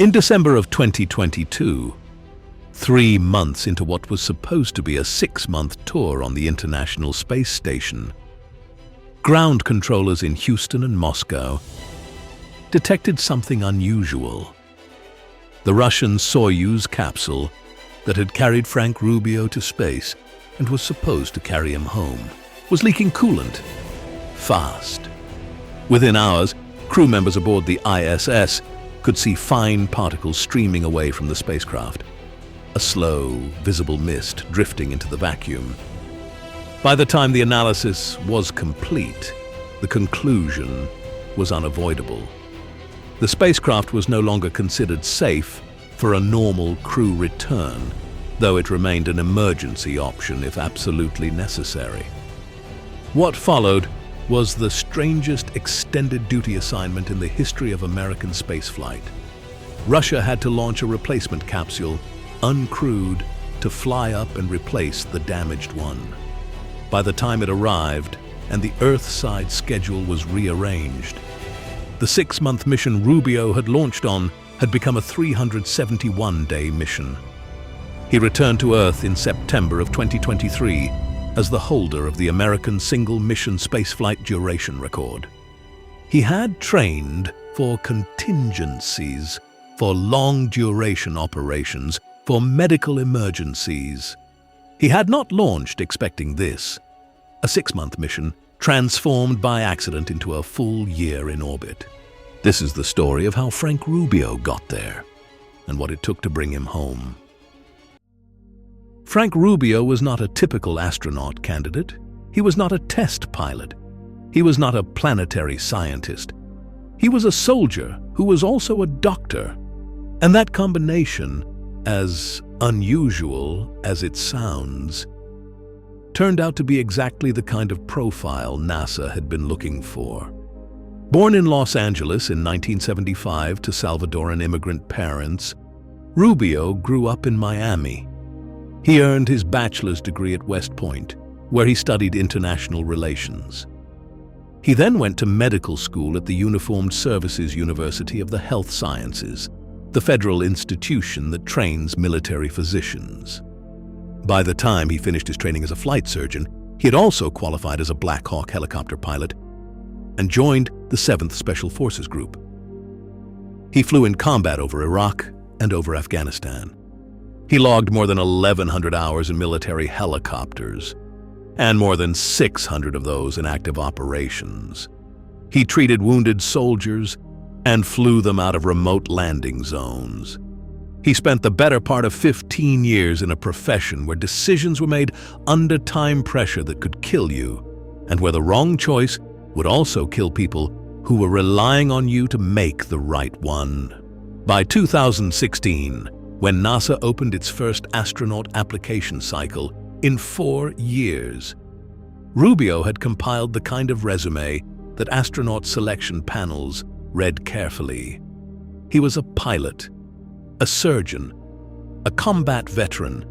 In December of 2022, 3 months into what was supposed to be a 6-month tour on the International Space Station, ground controllers in Houston and Moscow detected something unusual. The Russian Soyuz capsule that had carried Frank Rubio to space and was supposed to carry him home was leaking coolant fast. Within hours, crew members aboard the ISS could see fine particles streaming away from the spacecraft, a slow, visible mist drifting into the vacuum. By the time the analysis was complete, the conclusion was unavoidable. The spacecraft was no longer considered safe for a normal crew return, though it remained an emergency option if absolutely necessary. What followed was the strangest extended duty assignment in the history of American spaceflight. Russia had to launch a replacement capsule, uncrewed, to fly up and replace the damaged one. By the time it arrived and the Earth-side schedule was rearranged, the 6-month mission Rubio had launched on had become a 371-day mission. He returned to Earth in September of 2023 as the holder of the American single-mission spaceflight duration record. He had trained for contingencies, for long-duration operations, for medical emergencies. He had not launched expecting this, a 6-month mission transformed by accident into a full year in orbit. This is the story of how Frank Rubio got there and what it took to bring him home. Frank Rubio was not a typical astronaut candidate. He was not a test pilot. He was not a planetary scientist. He was a soldier who was also a doctor. And that combination, as unusual as it sounds, turned out to be exactly the kind of profile NASA had been looking for. Born in Los Angeles in 1975 to Salvadoran immigrant parents, Rubio grew up in Miami. He earned his bachelor's degree at West Point, where he studied international relations. He then went to medical school at the Uniformed Services University of the Health Sciences, the federal institution that trains military physicians. By the time he finished his training as a flight surgeon, he had also qualified as a Black Hawk helicopter pilot and joined the 7th Special Forces Group. He flew in combat over Iraq and over Afghanistan. He logged more than 1,100 hours in military helicopters, and more than 600 of those in active operations. He treated wounded soldiers and flew them out of remote landing zones. He spent the better part of 15 years in a profession where decisions were made under time pressure that could kill you, and where the wrong choice would also kill people who were relying on you to make the right one. By 2016, when NASA opened its first astronaut application cycle in 4 years, Rubio had compiled the kind of resume that astronaut selection panels read carefully. He was a pilot, a surgeon, a combat veteran,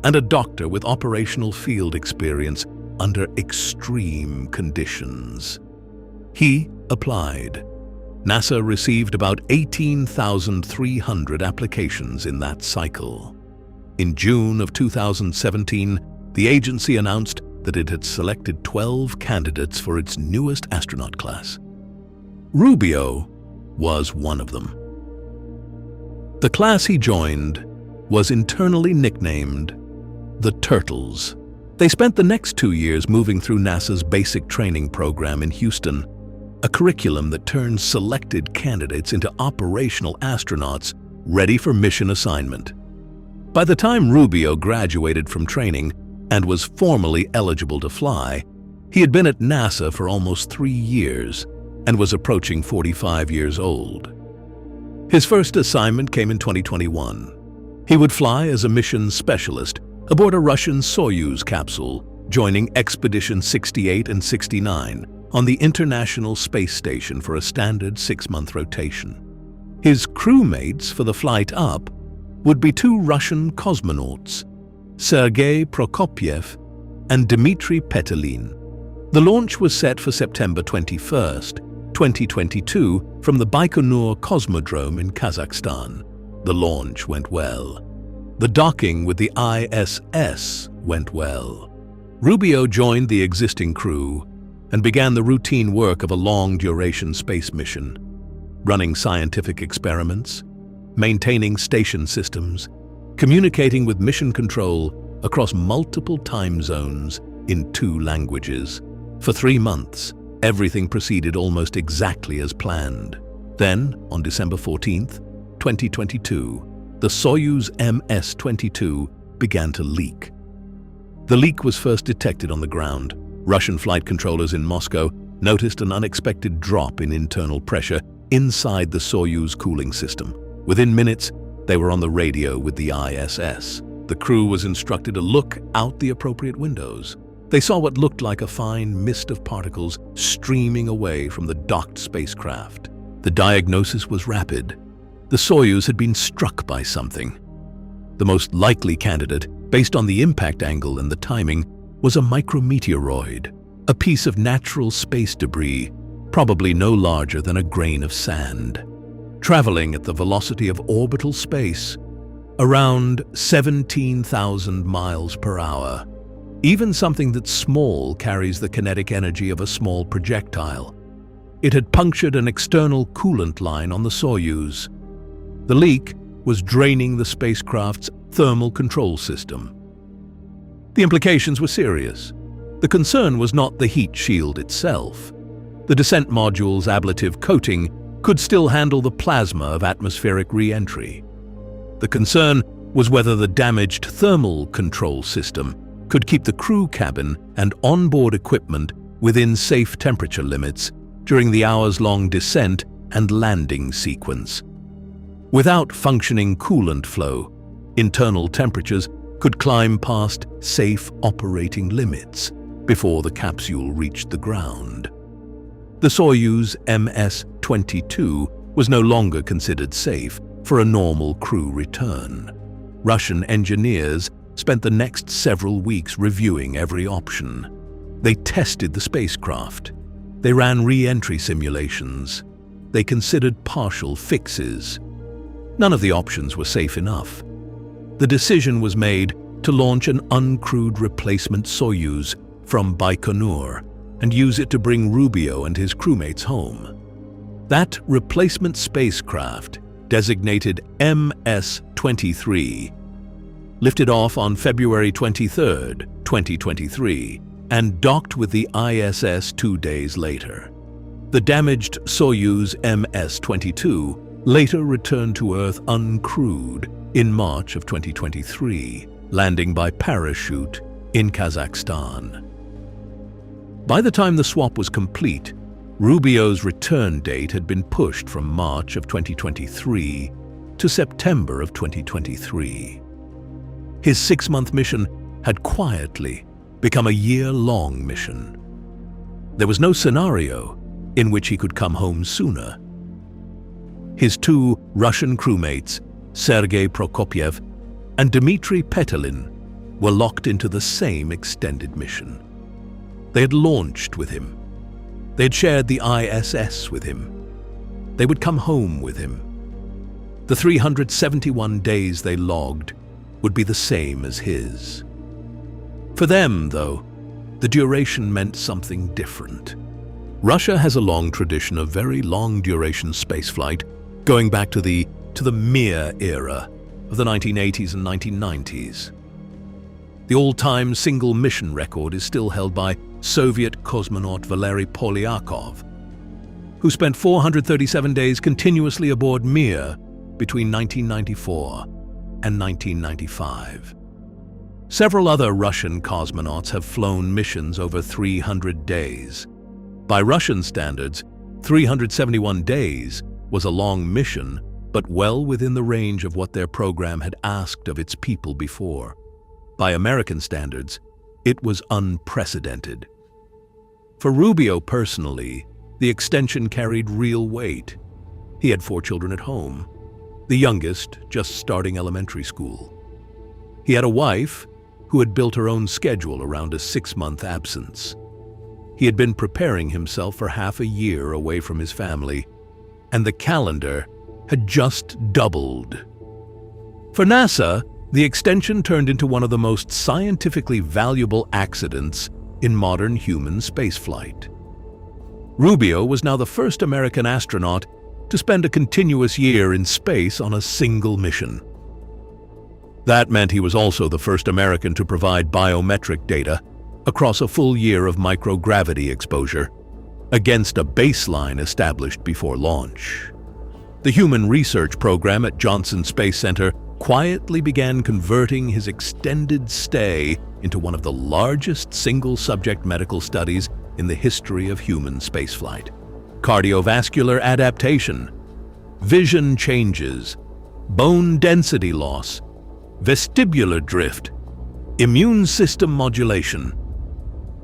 and a doctor with operational field experience under extreme conditions. He applied. NASA received about 18,300 applications in that cycle. In June of 2017, the agency announced that it had selected 12 candidates for its newest astronaut class. Rubio was one of them. The class he joined was internally nicknamed the Turtles. They spent the next 2 years moving through NASA's basic training program in Houston, a curriculum that turned selected candidates into operational astronauts ready for mission assignment. By the time Rubio graduated from training and was formally eligible to fly, he had been at NASA for almost 3 years and was approaching 45 years old. His first assignment came in 2021. He would fly as a mission specialist aboard a Russian Soyuz capsule, joining Expedition 68 and 69 on the International Space Station for a standard 6-month rotation. His crewmates for the flight up would be 2 Russian cosmonauts, Sergei Prokopyev and Dmitry Petelin. The launch was set for September 21st, 2022, from the Baikonur Cosmodrome in Kazakhstan. The launch went well. The docking with the ISS went well. Rubio joined the existing crew and began the routine work of a long-duration space mission, running scientific experiments, maintaining station systems, communicating with mission control across multiple time zones in 2 languages. For 3 months, everything proceeded almost exactly as planned. Then, on December 14th, 2022, the Soyuz MS-22 began to leak. The leak was first detected on the ground. Russian flight controllers in Moscow noticed an unexpected drop in internal pressure inside the Soyuz cooling system. Within minutes, they were on the radio with the ISS. The crew was instructed to look out the appropriate windows. They saw what looked like a fine mist of particles streaming away from the docked spacecraft. The diagnosis was rapid. The Soyuz had been struck by something. The most likely candidate, based on the impact angle and the timing, was a micrometeoroid, a piece of natural space debris, probably no larger than a grain of sand, traveling at the velocity of orbital space, around 17,000 miles per hour. Even something that's small carries the kinetic energy of a small projectile. It had punctured an external coolant line on the Soyuz. The leak was draining the spacecraft's thermal control system. The implications were serious. The concern was not the heat shield itself. The descent module's ablative coating could still handle the plasma of atmospheric re-entry. The concern was whether the damaged thermal control system could keep the crew cabin and onboard equipment within safe temperature limits during the hours-long descent and landing sequence. Without functioning coolant flow, internal temperatures could climb past safe operating limits before the capsule reached the ground. The Soyuz MS-22 was no longer considered safe for a normal crew return. Russian engineers spent the next several weeks reviewing every option. They tested the spacecraft. They ran re-entry simulations. They considered partial fixes. None of the options were safe enough. The decision was made to launch an uncrewed replacement Soyuz from Baikonur and use it to bring Rubio and his crewmates home. That replacement spacecraft, designated MS-23, lifted off on February 23, 2023, and docked with the ISS 2 days later. The damaged Soyuz MS-22 later returned to Earth uncrewed in March of 2023, landing by parachute in Kazakhstan. By the time the swap was complete, Rubio's return date had been pushed from March of 2023 to September of 2023. His 6-month mission had quietly become a year-long mission. There was no scenario in which he could come home sooner. His 2 Russian crewmates, Sergei Prokopyev and Dmitry Petelin, were locked into the same extended mission. They had launched with him. They had shared the ISS with him. They would come home with him. The 371 days they logged would be the same as his. For them, though, the duration meant something different. Russia has a long tradition of very long-duration spaceflight, going back to the Mir era of the 1980s and 1990s. The all-time single mission record is still held by Soviet cosmonaut Valery Polyakov, who spent 437 days continuously aboard Mir between 1994 and 1995. Several other Russian cosmonauts have flown missions over 300 days. By Russian standards, 371 days was a long mission, but well within the range of what their program had asked of its people before. By American standards, it was unprecedented. For Rubio personally, the extension carried real weight. He had 4 children at home, the youngest just starting elementary school. He had a wife who had built her own schedule around a 6-month absence. He had been preparing himself for half a year away from his family, and the calendar had just doubled. For NASA, the extension turned into one of the most scientifically valuable accidents in modern human spaceflight. Rubio was now the first American astronaut to spend a continuous year in space on a single mission. That meant he was also the first American to provide biometric data across a full year of microgravity exposure against a baseline established before launch. The Human Research Program at Johnson Space Center quietly began converting his extended stay into one of the largest single-subject medical studies in the history of human spaceflight. Cardiovascular adaptation, vision changes, bone density loss, vestibular drift, immune system modulation.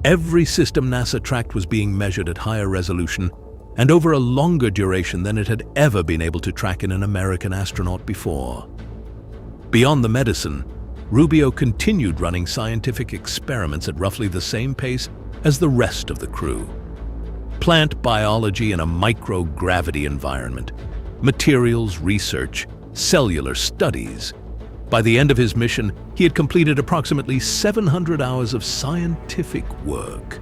Every system NASA tracked was being measured at higher resolution and over a longer duration than it had ever been able to track in an American astronaut before. Beyond the medicine, Rubio continued running scientific experiments at roughly the same pace as the rest of the crew. Plant biology in a microgravity environment, materials research, cellular studies. By the end of his mission, he had completed approximately 700 hours of scientific work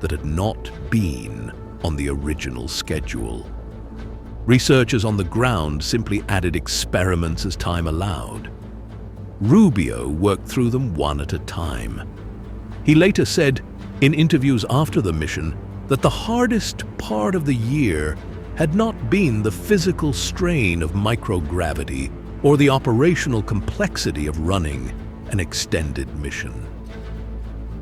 that had not been on the original schedule. Researchers on the ground simply added experiments as time allowed. Rubio worked through them one at a time. He later said in interviews after the mission that the hardest part of the year had not been the physical strain of microgravity or the operational complexity of running an extended mission.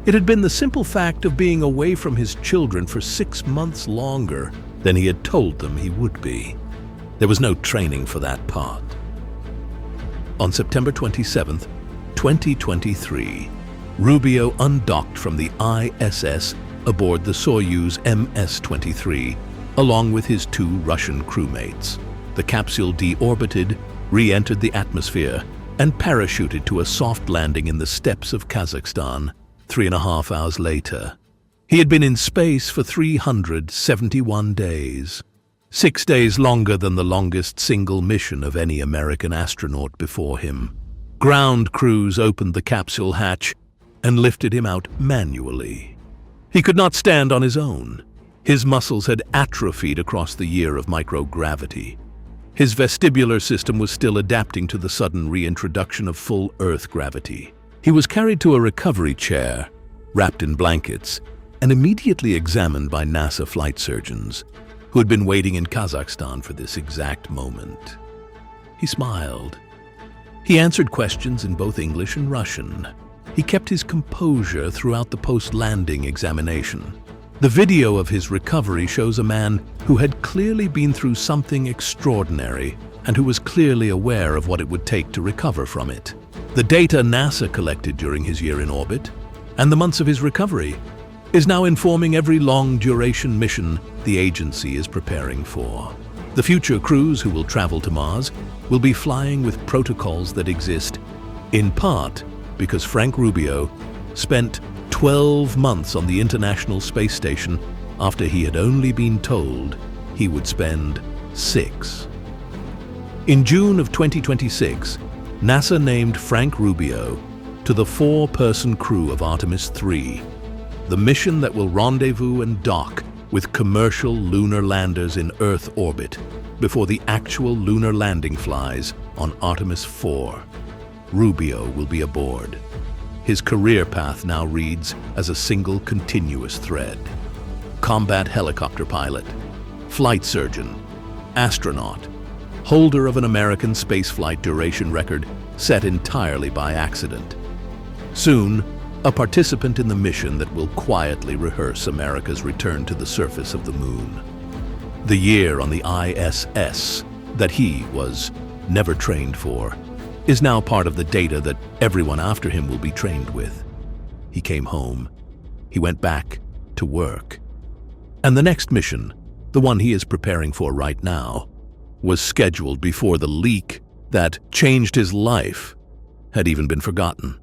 It had been the simple fact of being away from his children for 6 months longer than he had told them he would be. There was no training for that part. On September 27, 2023, Rubio undocked from the ISS aboard the Soyuz MS-23, along with his 2 Russian crewmates. The capsule deorbited, re-entered the atmosphere, and parachuted to a soft landing in the steppes of Kazakhstan 3.5 hours later. He had been in space for 371 days, 6 days longer than the longest single mission of any American astronaut before him. Ground crews opened the capsule hatch and lifted him out manually. He could not stand on his own. His muscles had atrophied across the year of microgravity. His vestibular system was still adapting to the sudden reintroduction of full Earth gravity. He was carried to a recovery chair, wrapped in blankets, and immediately examined by NASA flight surgeons, who had been waiting in Kazakhstan for this exact moment. He smiled. He answered questions in both English and Russian. He kept his composure throughout the post-landing examination. The video of his recovery shows a man who had clearly been through something extraordinary and who was clearly aware of what it would take to recover from it. The data NASA collected during his year in orbit and the months of his recovery is now informing every long-duration mission the agency is preparing for. The future crews who will travel to Mars will be flying with protocols that exist, in part because Frank Rubio spent 12 months on the International Space Station after he had only been told he would spend 6. In June of 2026, NASA named Frank Rubio to the 4-person crew of Artemis 3, the mission that will rendezvous and dock with commercial lunar landers in Earth orbit before the actual lunar landing flies on Artemis 4. Rubio will be aboard. His career path now reads as a single continuous thread: combat helicopter pilot, flight surgeon, astronaut, holder of an American spaceflight duration record set entirely by accident. Soon, a participant in the mission that will quietly rehearse America's return to the surface of the moon. The year on the ISS that he was never trained for is now part of the data that everyone after him will be trained with. He came home. He went back to work. And the next mission, the one he is preparing for right now, was scheduled before the leak that changed his life had even been forgotten.